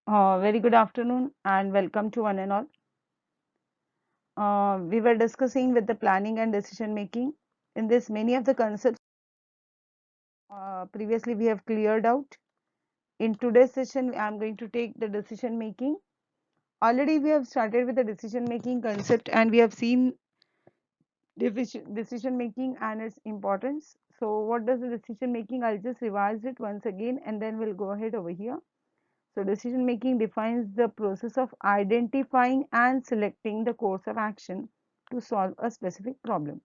Very good afternoon and welcome to one and all. We were discussing with the planning and decision making. In this, many of the concepts previously we have cleared out. In today's session, I am going to take the decision making. Already, we have started with the decision making concept and we have seen decision making and its importance. So, what does the decision making? I'll just revise it once again and then we'll go ahead over here. So decision making defines the process of identifying and selecting the course of action to solve a specific problem.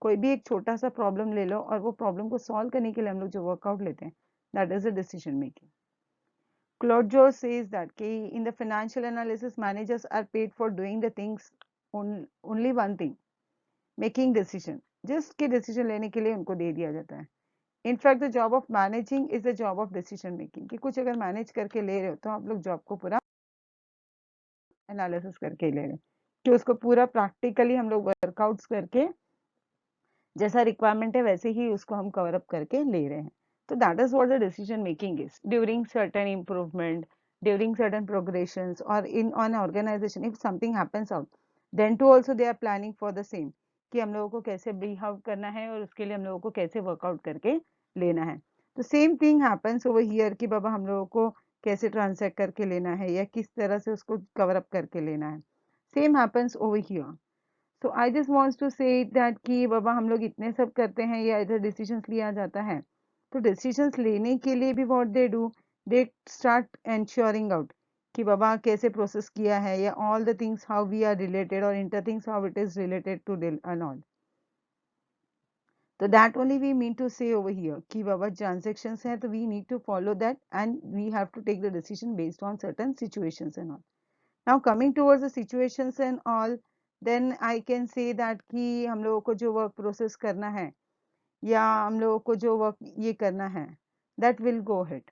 कोई भी एक छोटा सा problem ले लो और वो problem को solve करने के लिए हम लोग जो वर्कआउट लेते हैं that is a decision making. Claude George says that in the financial analysis managers are paid for doing the things only one thing, making decision. Just के decision लेने के लिए उनको दे दिया जाता है. In fact the job of managing is the job of decision making कि कुछ अगर मैनेज करके ले रहे हो तो आप लोग जॉब को पूरा एनालिसिस करके ले रहे हैं कि उसको पूरा प्रैक्टिकली हम लोग वर्कआउट्स करके जैसा रिक्वायरमेंट है वैसे ही उसको हम कवर अप करके ले रहे हैं. तो that is what the decision making is during certain improvement, during certain progressions और in on organization if something happens out then to also they are planning for the same कि हम लोगों को कैसे बिहेव करना है और उसके लिए हम लोगों को कैसे वर्कआउट करके लेना है. तो same thing happens over here कि बाबा हम लोगों को कैसे ट्रांसैक्ट करके लेना है या किस तरह से उसको कवर अप करके लेना है. Same happens over here. तो I just wants to say that कि बाबा हम लोग इतने सब करते हैं या इधर डिसीजंस लिया जाता है तो डिसीजंस लेने के लिए भी what they do they start ensuring out कि बाबा कैसे प्रोसेस किया है या all the things how we are related और inter things how it is related to and all. तो that only we mean to say over here कि बाबा ट्रांजेक्शंस हैं तो we need to follow that and we have to take the decision based on certain situations and all. Now coming towards the situations and all, then I can say that कि हम लोगों को जो work process करना है या हम लोगों को जो वर्क ये करना है that will go ahead.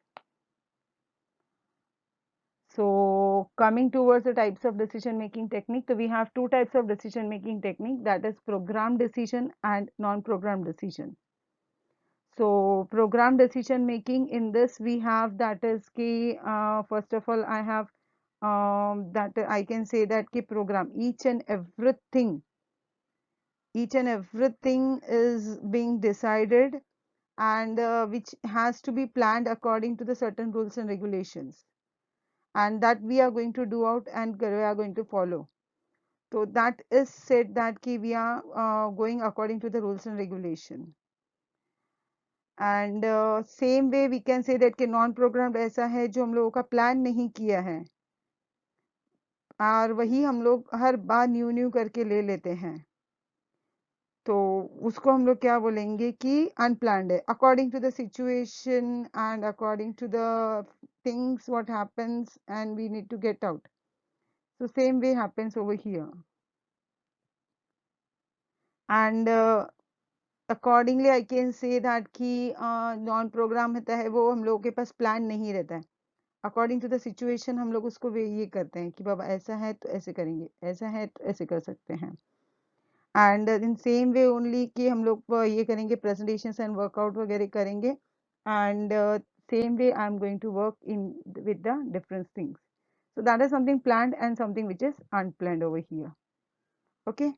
So coming towards the types of decision making technique, so we have two types of decision making technique, that is programmed decision and non-programmed decision. So program decision making, in this we have that is ki first of all I have that I can say that ki program each and everything is being decided and which has to be planned according to the certain rules and regulations and that we are going to do out and we are going to follow. So that is said that ki we are going according to the rules and regulation. And same way we can say that कि non programmed ऐसा है जो हम लोगों का plan नहीं किया है और वही हम लोग हर बार न्यू न्यू करके ले लेते हैं तो उसको हम लोग क्या बोलेंगे कि अनप्लान्ड है according to the situation and according to the things what happens and we need to get out. So same way happens over here and accordingly I can say that कि नॉन प्रोग्राम होता है वो हम लोगों के पास plan नहीं रहता है. अकॉर्डिंग टू द सिचुएशन हम लोग उसको ये करते हैं कि बाबा ऐसा है तो ऐसे करेंगे, ऐसा है तो ऐसे कर सकते हैं. And in same way only कि हम लोग ये करेंगे प्रेजेंटेशन एंड वर्कआउट वगैरह करेंगे and same way I am going to work in with the different things. So that is something planned and something which is unplanned over here. Okay.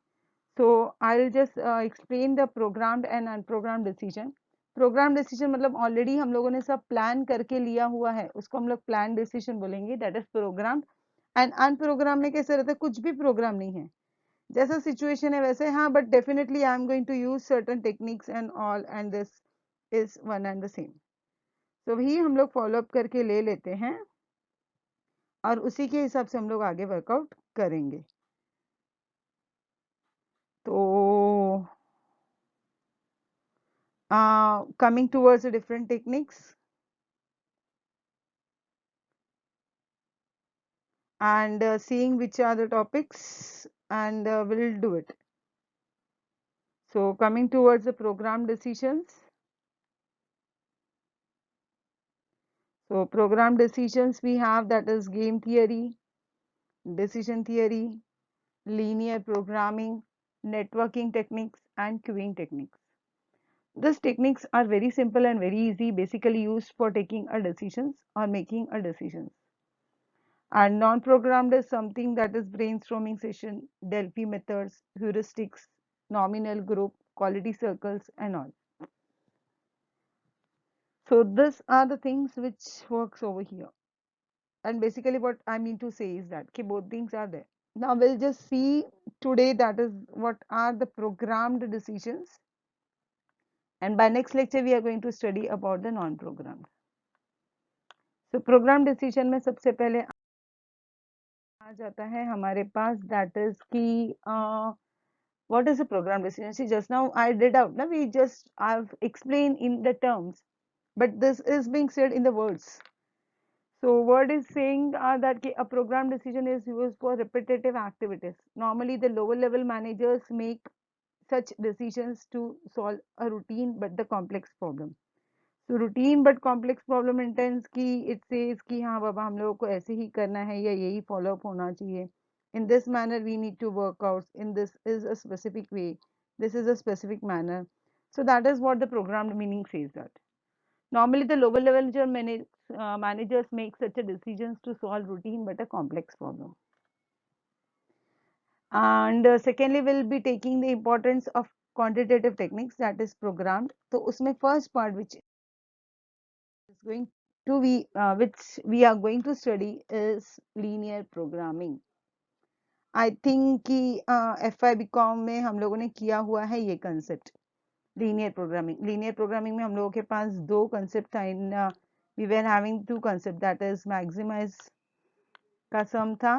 So I'll just explain the programmed and unprogrammed decision. Program decision मतलब already हम लोगों ने सब plan करके लिया हुआ है उसको हम लोग प्लान डिसीजन बोलेंगे दैट इज प्रोग्राम. एंड अनप्रोग्राम में कैसे रहता है कुछ भी प्रोग्राम नहीं है जैसा सिचुएशन है वैसे हाँ but definitely I am going to use certain techniques and all and this is one and the same. तो वही हम लोग फॉलो अप करके ले लेते हैं और उसी के हिसाब से हम लोग आगे वर्कआउट करेंगे. तो coming towards the different techniques and seeing which are the topics and we'll do it. So coming towards the program decisions. So program decisions we have that is game theory, decision theory, linear programming, networking techniques and queuing techniques. These techniques are very simple and very easy, basically used for taking a decisions or making a decisions. And non-programmed is something that is brainstorming session, Delphi methods, heuristics, nominal group, quality circles, and all. So these are the things which works over here. And basically what I mean to say is that both things are there. Now we'll just see today, that is what are the programmed decisions, and by next lecture we are going to study about the non-programmed. So programmed decision में सबसे पहले आ जाता है हमारे पास, that is कि what is a programmed decision? See, just now I did out, na, we just I've explained in the terms, but this is being said in the words. So word is saying that a program decision is used for repetitive activities. Normally the lower level managers make such decisions to solve a routine but the complex problem. So routine but complex problem intends कि it says कि हाँ बाबा हम लोगों को ऐसे ही करना है या यही follow up होना चाहिए. In this manner we need to work out. In this is a specific way. This is a specific manner. So that is what the programmed meaning says that. Normally, the lower level managers make such a decisions to solve routine but a complex problem. And secondly, we'll be taking the importance of quantitative techniques, that is programmed. So, usme first part which is going to be which we are going to study is linear programming. I think कि FI BCom में हम लोगों ने किया हुआ है ये concept. Linear programming. Linear programming में हम लोगों के पास दो कंसेप्ट था. In we were having two concept, that is maximise का सम था.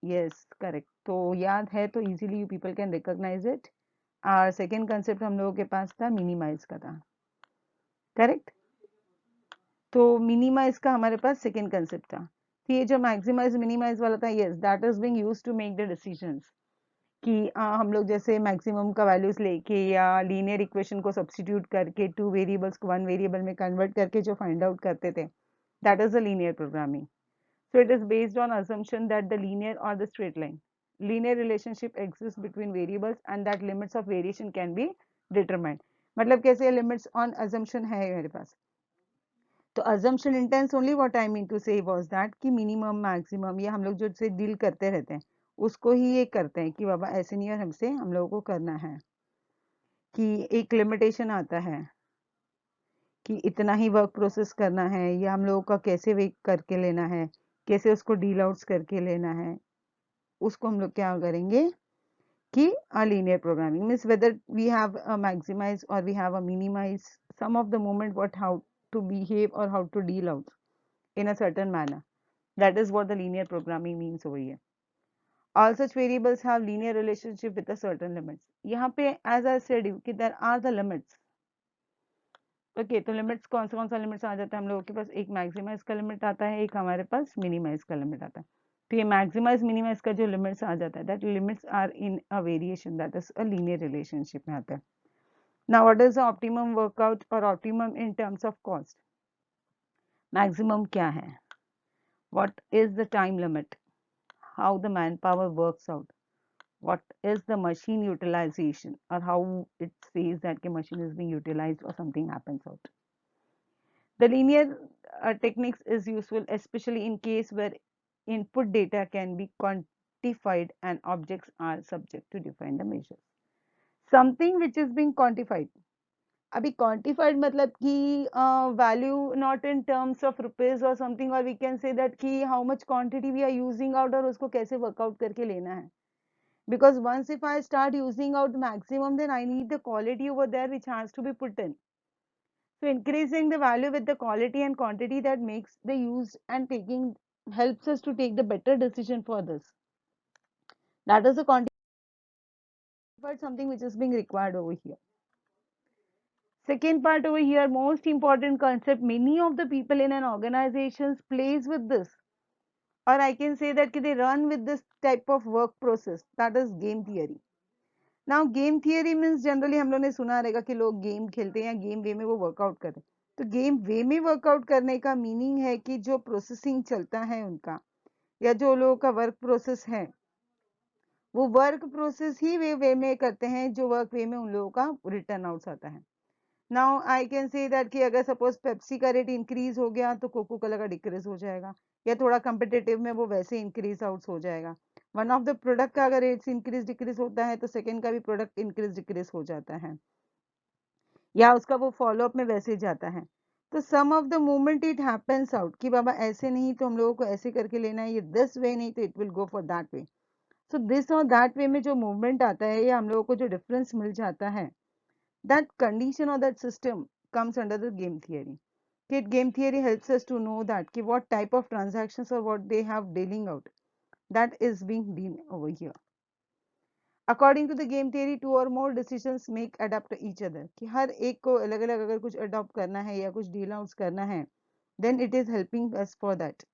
Yes correct. तो याद है तो easily you people can recognise it. और सेकेंड कंसेप्ट हम लोगों के पास था मिनिमाइज का था. करेक्ट. तो मिनिमाइज का हमारे पास सेकेंड कंसेप्ट था. तो ये जो मैक्सिमाइज मिनिमाइज वाला था, yes that is being used to make the decisions कि हम लोग जैसे मैक्सिमम का वैल्यूज लेके या लीनियर इक्वेशन को सब्स्टिट्यूट करके टू वेरिएबल्स को वन वेरिएबल में कन्वर्ट करके जो फाइंड आउट करते थे, that is the linear programming. So it is based on assumption that the linear or the straight line linear relationship exists between variables and that limits of variation can be determined. मतलब कैसे limits on assumption है मेरे पास. तो assumption intense only what I mean to say was that कि minimum maximum ये हम लोग जो से डील करते रहते हैं उसको ही ये करते हैं कि बाबा ऐसे नहीं और हमसे हम लोगों को करना है कि एक लिमिटेशन आता है कि इतना ही वर्क प्रोसेस करना है या हम लोगों का कैसे वे करके लेना है, कैसे उसको डील आउट्स करके लेना है, उसको हम लोग क्या करेंगे कि linear programming means whether we have a maximize or we have a minimize some of the moment what how to behave or how to deal out in a certain manner. That is what the linear programming means over here. All such variables have linear relationship with a certain limits. यहाँ पे as I said you कि there are the limits. Okay तो limits कौन सा limits आ जाता है हम लोगों के पास. एक मैक्सिमाइज का लिमिट आता है, एक हमारे पास मिनिमाइज का लिमिट आता है. तो ये मैक्सिमाइज मिनिमाइज का जो लिमिट्स आ जाता है that limits are in a variation, that is a linear relationship में आता है. Now what is the optimum workout और optimum in terms of cost. Maximum क्या है, what is the time limit, how the man power works out, what is the machine utilization or how it says that the machine is being utilized or something happens out. The linear techniques is useful especially in case where input data can be quantified and objects are subject to define the measures. Something which is being quantified. अभी quantified मतलब कि value not in terms of rupees or something, or we can say that कि how much quantity we are using out और उसको कैसे workout करके लेना है. Because once if I start using out maximum, then I need the quality over there which has to be put in. So increasing the value with the quality and quantity that makes the use and taking helps us to take the better decision for this. That is the quantified something which is being required over here. Second part over here, most important concept, many of the people in an organization plays with this, or I can say that they run with this type of work process, that is game theory. Now game theory means generally हम लोग ने सुना रहेगा कि लोग game खेलते हैं या गेम वे में वो वर्कआउट करते हैं. तो गेम वे में वर्कआउट करने का मीनिंग है कि जो प्रोसेसिंग चलता है उनका या जो लोगों का वर्क प्रोसेस है वो वर्क प्रोसेस ही वे में करते हैं जो वर्क वे में उन लोगों का रिटर्न आउट्स आता है. Now I can say that कि अगर सपोज पेप्सी का रेट इंक्रीज हो गया तो कोको कोला का डिक्रीज हो जाएगा, या थोड़ा कंपिटेटिव में वो वैसे इंक्रीज आउट हो जाएगा। वन ऑफ द प्रोडक्ट का अगर रेट्स इंक्रीज डिक्रीज होता है तो सेकंड का भी प्रोडक्ट इंक्रीज डिक्रीज हो जाता है, या उसका वो फॉलोअप में वैसे जाता है। तो some of the movement it happens out कि बाबा ऐसे नहीं तो हम लोगों को ऐसे करके लेना है, ये दिस वे नहीं तो it will go for that way. So this और दैट वे में जो मूवमेंट आता है या हम लोगों को जो डिफरेंस मिल जाता है, that condition or that system comes under the game theory. Kid game theory helps us to know that ki what type of transactions or what they have dealing out that is being done over here. According to the game theory, two or more decisions make adapt to each other. कि हर एक को अलग अलग अगर कुछ adopt करना है या कुछ deal outs करना है, then it is helping us for that.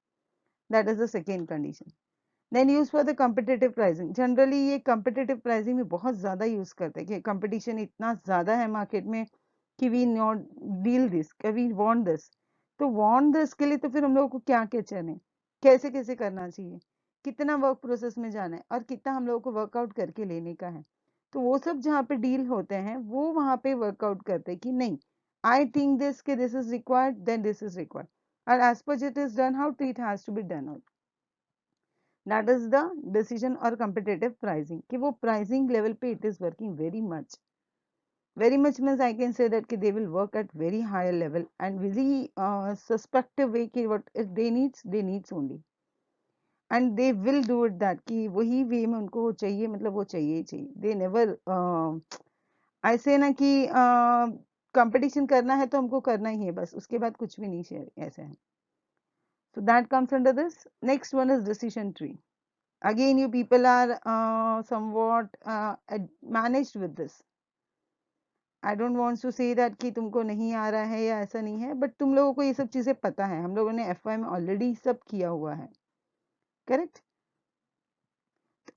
That is the second condition. Then use for the competitive pricing. Generally ये competitive pricing में बहुत ज़्यादा use करते हैं कि competition इतना ज़्यादा है market में कि we not deal this, कि we want this. तो want this के लिए तो फिर हम लोगों को क्या क्या चाहिए, कैसे कैसे करना चाहिए, कितना वर्क प्रोसेस में जाना है और कितना हम लोगों को वर्कआउट करके लेने का है। तो वो सब जहाँ पे डील होते हैं वो वहाँ पे वर्कआउट करते हैं कि नहीं, आई थिंक दिस के this is required then this is required, और as per it is done how तो it has to be done out. That is the decision और कम्पिटेटिव प्राइसिंग कि वो प्राइसिंग लेवल पे it is working very much means I can say that they will work at very higher level and very suspective way कि what if they needs only and they will do it that कि वही वे में उनको वो चाहिए, मतलब वो चाहिए ही चाहिए। they never ऐसे ना कि कंपटीशन करना है तो हमको करना ही है बस, उसके बाद कुछ भी नहीं शेयर ऐसे है। so that comes under this. Next one is decision tree. Again you people are somewhat managed with this. I don't want to say that कि तुमको नहीं आ रहा है या ऐसा नहीं है, बट तुम लोगों को ये सब चीजें पता है, हम लोगों ने एफवाई में ऑलरेडी सब किया हुआ है, करेक्ट।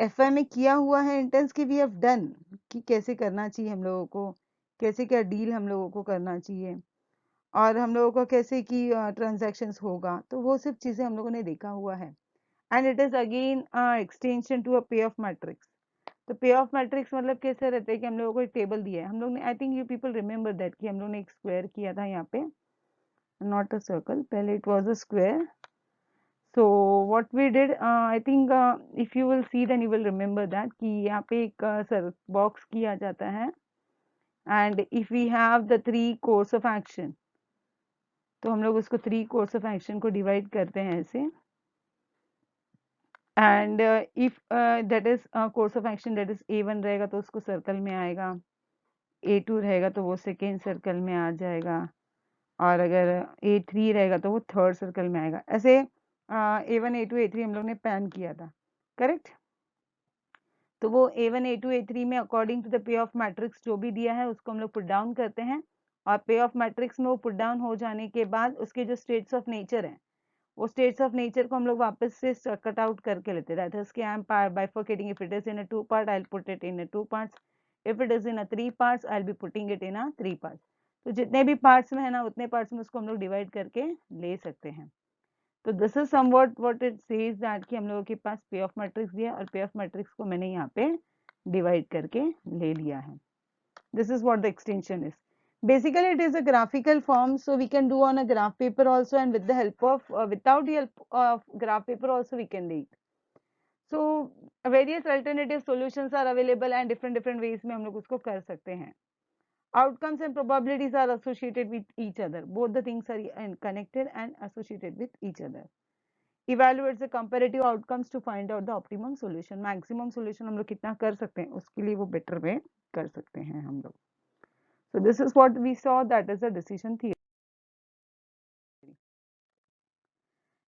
एफवाई में किया हुआ है इंटेंस की वी हैव डन कि कैसे करना चाहिए हम लोगों को, कैसे क्या डील हम लोगों को करना चाहिए और हम लोगों को कैसे की ट्रांजैक्शंस होगा, तो वो सब चीजें हम लोगों ने देखा हुआ है। And it is again extension to a payoff matrix. तो पे ऑफ मैट्रिक्स मतलब कैसे रहते हैं कि हम लोगों को एक टेबल दिया है, हम लोग ने I think you people remember that कि हम लोग ने एक स्क्वायर किया था यहाँ पे, not a circle, पहले it was a square. So what we did, I think if you will see then you will remember that कि यहाँ पे एक box किया जाता है and if we have the 3 course of action, तो हम लोग उसको 3 course of action को divide करते हैं ऐसे, and if that is course of action that is A1 रहेगा तो उसको circle में आएगा, A2 रहेगा तो वो second circle में आ जाएगा, और अगर A3 रहेगा तो वो थर्ड सर्कल में आएगा। ऐसे A1 A2 A3 हम लोग ने प्लान किया था, करेक्ट। तो वो A1 A2 A3 में according to the payoff matrix जो भी दिया है उसको हम लोग पुट डाउन करते हैं, और पे ऑफ मैट्रिक्स में वो पुट डाउन हो जाने के बाद उसके जो स्टेट्स ऑफ नेचर है वो स्टेट्स ऑफ नेचर को हम लोग वापस से कट आउट करके लेते हैं। दैट इज कि I am bifurcating, if it is in a 2 part I will put it in a 2 parts, if it is in a 3 parts I will be putting it in a 3 parts. तो जितने भी parts में है ना उतने parts में उसको हम लोग डिवाइड करके ले सकते हैं। तो this is somewhat what it says that कि हम लोगों के पास पे ऑफ मैट्रिक्स दिया और पे ऑफ मैट्रिक्स को मैंने यहाँ पे डिवाइड करके ले लिया है। This is what the extension is. Basically, it is a graphical form, so we can do on a graph paper also, and with the help of without the help of graph paper also we can do it. So various alternative solutions are available and different ways में हम लोग उसको कर सकते हैं। Outcomes and probabilities are associated with each other. Both the things are connected and associated with each other. Evaluates the comparative outcomes to find out the optimum solution. Maximum solution हम लोग कितना कर सकते हैं उसके लिए वो better way कर सकते हैं हम लोग। So this is what we saw, that is a decision theory.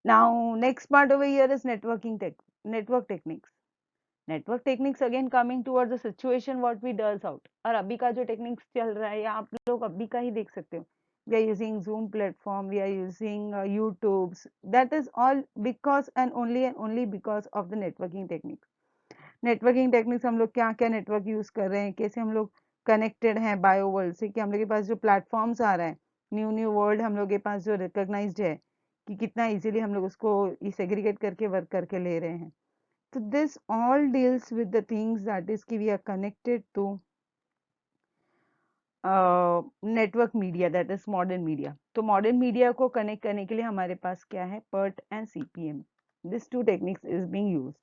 Now next part over here is network techniques. Network techniques again coming towards the situation what we does out. और अभी का जो techniques चल रहा है या आप लोग अभी का ही देख सकते हो, we are using Zoom platform, we are using YouTube's, that is all because and only because of the networking techniques. Networking techniques हम लोग क्या क्या नेटवर्क यूज कर रहे हैं, कैसे हम लोग कनेक्टेड हैं बायो वर्ल्ड से, कि हम लोग के पास जो प्लेटफॉर्म्स आ रहा है, न्यू वर्ल्ड हम लोग के पास जो रिकॉग्नाइज्ड है कि कितना इजीली हम लोग उसको सेग्रीगेट करके वर्क करके ले रहे हैं। तो this all deals with the things that is कि we are connected to network media, that is modern media. तो मॉडर्न मीडिया को कनेक्ट करने के लिए हमारे पास क्या है, PERT and CPM। This two techniques is being used.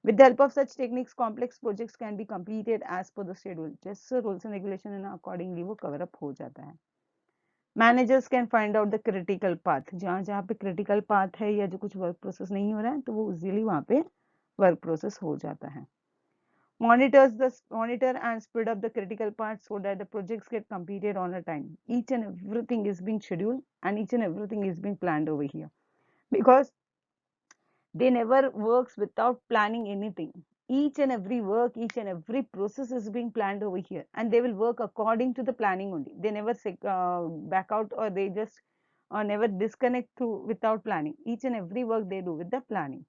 With the help of such techniques, complex projects can be completed as per the schedule. जैसे rules and regulation है ना, accordingly वो cover up हो जाता है। Managers can find out the critical path। जहाँ जहाँ पे critical path है या जो कुछ work process नहीं हो रहा है, तो वो easily वहाँ पे work process हो जाता है। Monitor and speed up the critical parts so that the projects get completed on a time. Each and everything is being scheduled and each and everything is being planned over here, because they never works without planning anything. Each and every work, each and every process is being planned over here, and they will work according to the planning only. They never back out, or they just never disconnect to without planning. Each and every work they do with the planning.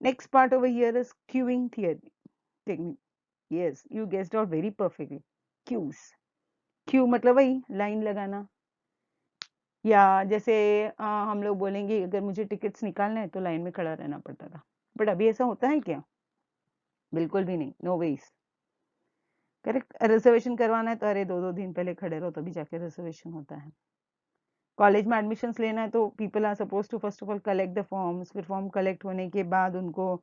Next part over here is queuing theory technique. Yes, you guessed out very perfectly. Queues. Queue मतलब वही line लगाना, या जैसे हम लोग बोलेंगे अगर मुझे टिकट्स निकालना है तो लाइन में खड़ा रहना पड़ता था, बट अभी ऐसा होता है क्या? बिल्कुल भी नहीं, नो वेज। करेक्ट। रिजर्वेशन करवाना है तो अरे 2-2 दिन पहले खड़े रहो तभी जाके रिजर्वेशन होता है। कॉलेज में एडमिशन्स लेना है तो people are suppose to first of all collect the forms, फिर फॉर्म कलेक्ट होने के बाद उनको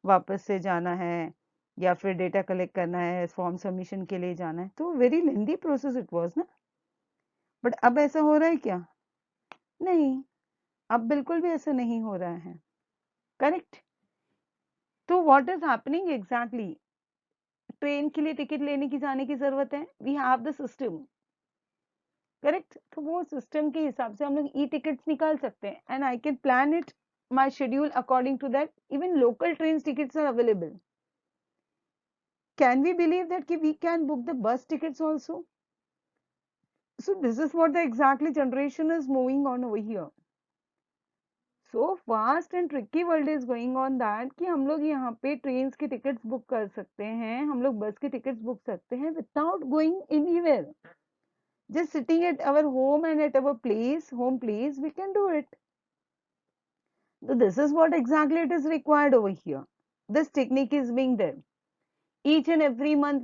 वापस से जाना है या फिर डेटा कलेक्ट करना है, फॉर्म सबमिशन के लिए जाना है, तो very lengthy process it was ना। बट अब ऐसा हो रहा है क्या? नहीं, अब बिल्कुल भी ऐसा नहीं हो रहा है। करेक्ट। तो what is happening exactly? Train के लिए टिकट लेने की जाने की जरूरत है, we have the system. Correct. तो वो सिस्टम के हिसाब से हम लोग ई टिकट्स निकाल सकते हैं, and I can plan it my schedule according to that. Even local train tickets are available. Can we believe that कि we can book the bus tickets also? So this is what the exactly generation is moving on over here. So fast and tricky world is going on that कि हम लोग यहाँ पे train की tickets book कर सकते हैं, हम लोग बस की टिकट्स बुक सकते हैं without going anywhere. Just sitting at our home and at our home place, we can do it. So this is what exactly it is required over here. This technique is being there. Each and every month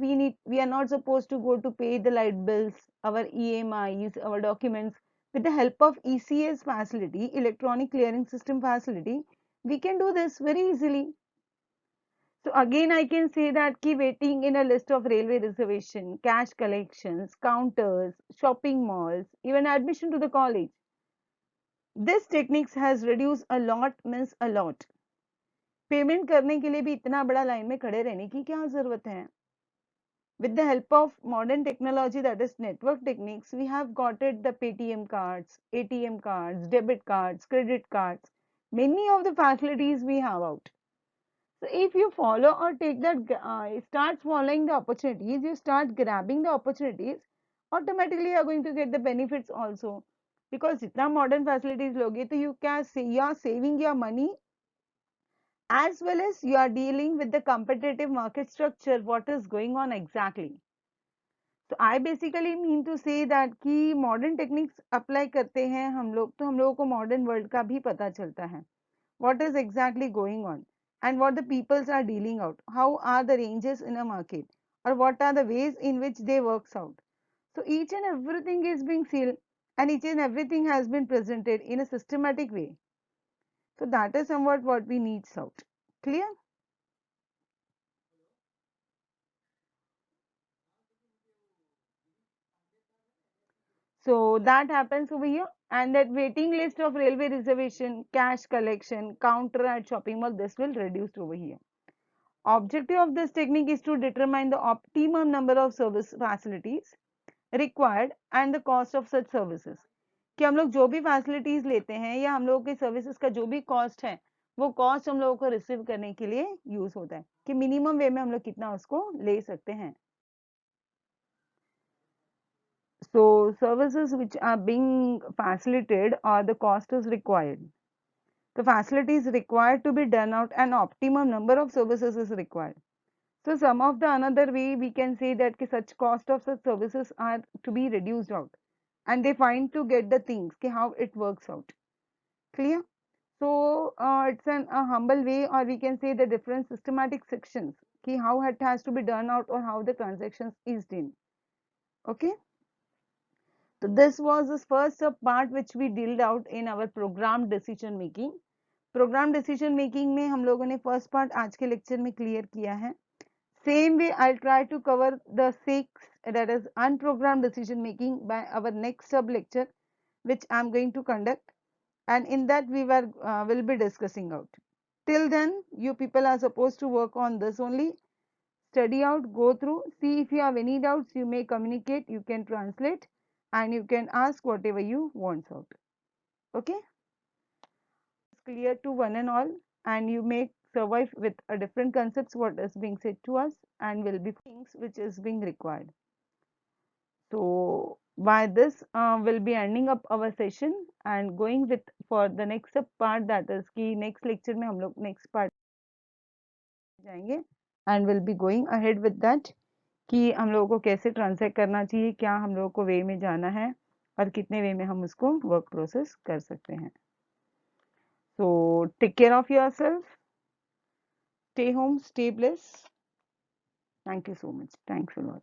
we are not supposed to go to pay the light bills, our EMIs, our documents. With the help of ECS facility, electronic clearing system facility, we can do this very easily. So again, I can say that key waiting in a list of railway reservation, cash collections, counters, shopping malls, even admission to the college. This techniques has reduced a lot, means a lot. Payment करने के लिए भी इतना बड़ा line में खड़े रहने की क्या जरूरत है? With the help of modern technology, that is network techniques, we have got it the Paytm cards, ATM cards, debit cards, credit cards, many of the facilities we have out. So if you follow or take that, start following the opportunities, you start grabbing the opportunities, automatically you are going to get the benefits also. Because itna modern facilities loge, तो you are saving your money, as well as you are dealing with the competitive market structure, what is going on exactly. So I basically mean to say that कि modern techniques apply करते हैं हम लोग, तो हम लोगों को modern world का भी पता चलता है what is exactly going on and what the peoples are dealing out, how are the ranges in a market, or what are the ways in which they works out. So each and everything is being sealed and each and everything has been presented in a systematic way. So that is somewhat what we need out. Clear? So that happens over here, and that waiting list of railway reservation, cash collection, counter at shopping mall, this will reduce over here. Objective of this technique is to determine the optimum number of service facilities required and the cost of such services. कि हम लोग जो भी facilities लेते हैं या हम लोगों के सर्विसेज का जो भी कॉस्ट है, वो कॉस्ट हम लोगों को रिसीव करने के लिए यूज होता है कि मिनिमम वे में हम लोग कितना उसको ले सकते हैं. So services which are being facilitated or the cost is required. The facility is required to be done out and optimum number of services is required. So some of the another way we can say that such cost of such services are to be reduced out and they find to get the things how it works out. Clear? So it's a humble way, or we can say the different systematic sections how it has to be done out or how the transactions is done. Okay, so this was the first part which we dealt out in our program decision making. Program decision making में हम लोगों ने first part आज के lecture में clear किया है. Same way, I'll try to cover the 6, that is unprogrammed decision making, by our next sub lecture, which I'm going to conduct, and in that we will be discussing out. Till then, you people are supposed to work on this only. Study out, go through, see if you have any doubts, you may communicate, you can translate, and you can ask whatever you want out. Okay? Clear to one and all, and you may survive with a different concepts what is being said to us, and will be things which is being required. So by this we'll be ending up our session and going with for the next part, that is कि next lecture में हम लोग next part जाएंगे, and will be going ahead with that कि हम लोगों को कैसे ट्रांसैक्ट करना चाहिए, क्या हम लोगों को वे में जाना है, और कितने वे में हम उसको वर्क प्रोसेस कर सकते हैं. So take care of yourself, stay home, stay blessed. Thank you so much. Thanks a lot.